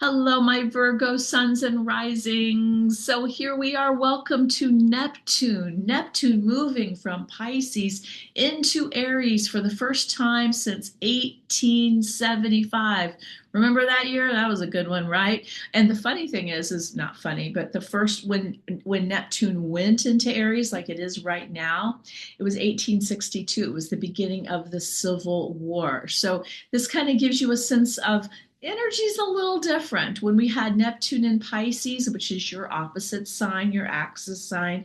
Hello, my Virgo suns and risings. So here we are. Welcome to Neptune. Neptune moving from Pisces into Aries for the first time since 1875. Remember that year? That was a good one, right? And the funny thing is not funny, but the first when Neptune went into Aries, like it is right now, it was 1862. It was the beginning of the Civil War. So this kind of gives you a sense of energy's a little different. When we had Neptune in Pisces, which is your opposite sign, your axis sign,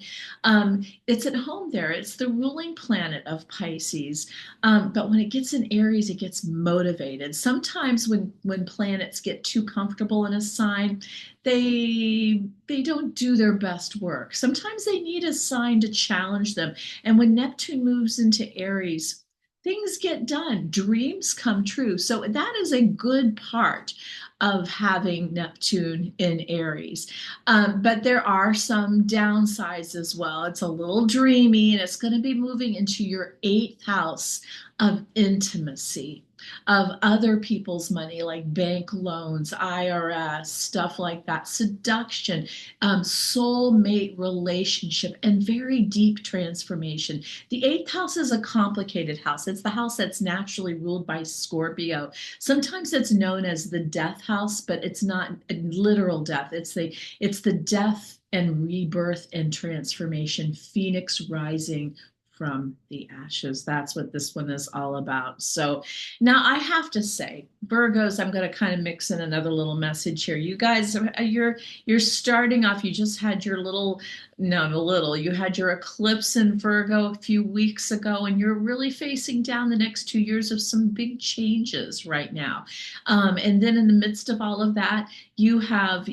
it's at home there. It's the ruling planet of Pisces. But when it gets in Aries, it gets motivated. Sometimes when planets get too comfortable in a sign, they don't do their best work. Sometimes they need a sign to challenge them. And when Neptune moves into Aries, things get done, dreams come true. So that is a good part of having Neptune in Aries. But there are some downsides as well. It's a little dreamy and it's going to be moving into your eighth house of intimacy. Of other people's money, like bank loans, IRS, stuff like that, seduction, soulmate relationship, and very deep transformation. The eighth house is a complicated house. It's the house that's naturally ruled by Scorpio. Sometimes it's known as the death house, but it's not a literal death. It's the death and rebirth and transformation, phoenix rising from the ashes. That's what this one is all about. So now I have to say, Virgos, I'm going to kind of mix in another little message here. You guys, you're starting off. You just had your little, no, a little. You had your eclipse in Virgo a few weeks ago, and you're really facing down the next 2 years of some big changes right now. And then in the midst of all of that, you have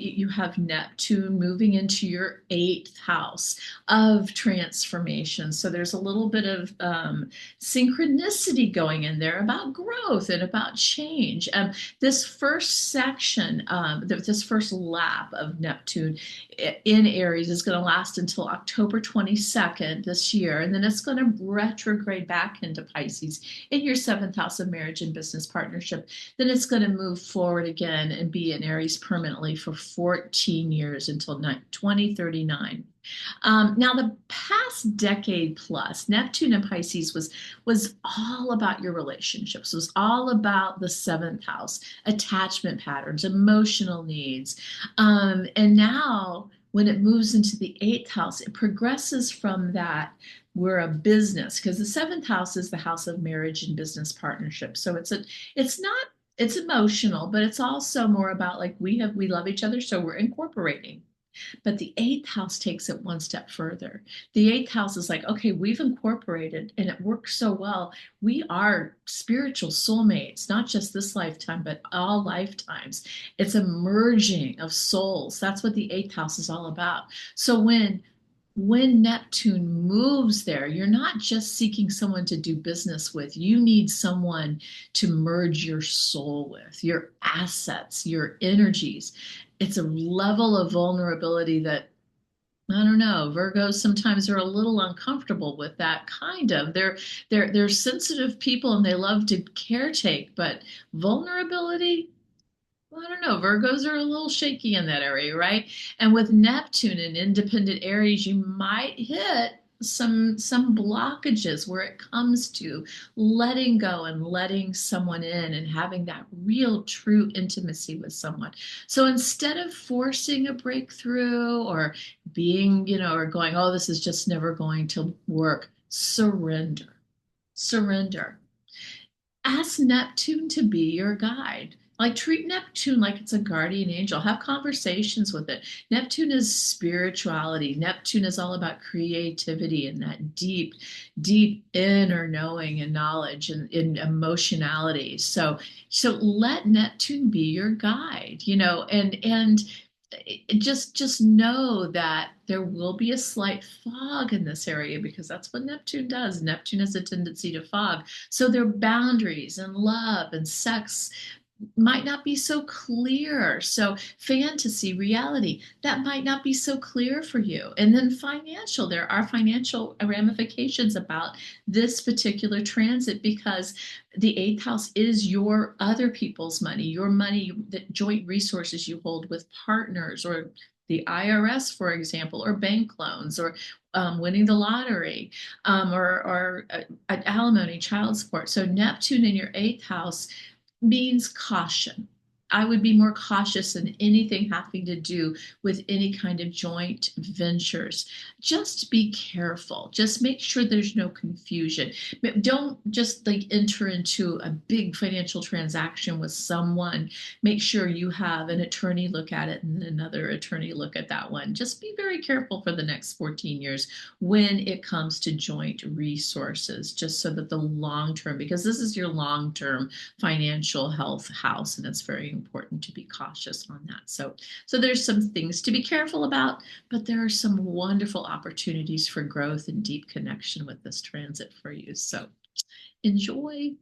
Neptune moving into your eighth house of transformation. So there's a little bit of synchronicity going in there about growth and about change. This first section, this first lap of Neptune in Aries is going to last until October 22nd this year, and then it's going to retrograde back into Pisces in your seventh house of marriage and business partnership. Then it's going to move forward again and be in Aries permanently for 14 years until 2039. Now, the past decade plus, Neptune and Pisces was all about your relationships. It was all about the seventh house, attachment patterns, emotional needs, and now when it moves into the eighth house, it progresses from that. We're a business because the seventh house is the house of marriage and business partnership. So it's not it's emotional, but it's also more about like we love each other, so we're incorporating. But the eighth house takes it one step further. The eighth house is like, okay, we've incorporated and it works so well. We are spiritual soulmates, not just this lifetime, but all lifetimes. It's a merging of souls. That's what the eighth house is all about. So when Neptune moves there, you're not just seeking someone to do business with. You need someone to merge your soul with, your assets, your energies. It's a level of vulnerability that I don't know. Virgos sometimes are a little uncomfortable with that kind of. They're sensitive people and they love to caretake, but vulnerability, well, I don't know. Virgos are a little shaky in that area, right? And with Neptune in independent Aries, you might hit some blockages where it comes to letting go and letting someone in and having that real true intimacy with someone. So instead of forcing a breakthrough or being, or going, oh, this is just never going to work, surrender. Surrender. Ask Neptune to be your guide. Like treat Neptune like it's a guardian angel. Have conversations with it. Neptune is spirituality. Neptune is all about creativity and that deep, deep inner knowing and knowledge and emotionality. So let Neptune be your guide, and just know that there will be a slight fog in this area because that's what Neptune does. Neptune has a tendency to fog. So there are boundaries and love and sex. might not be so clear. So fantasy, reality, that might not be so clear for you. And then financial, there are financial ramifications about this particular transit because the eighth house is your other people's money, your money, the joint resources you hold with partners or the IRS, for example, or bank loans, or winning the lottery, or alimony, child support. So Neptune in your eighth house means caution. I would be more cautious in anything having to do with any kind of joint ventures. Just be careful. Just make sure there's no confusion. Don't just like enter into a big financial transaction with someone. Make sure you have an attorney look at it and then another attorney look at that one. Just be very careful for the next 14 years when it comes to joint resources, just so that the long term, because this is your long term financial health house, and it's very important to be cautious on that. So there's some things to be careful about, but there are some wonderful opportunities for growth and deep connection with this transit for you. So enjoy.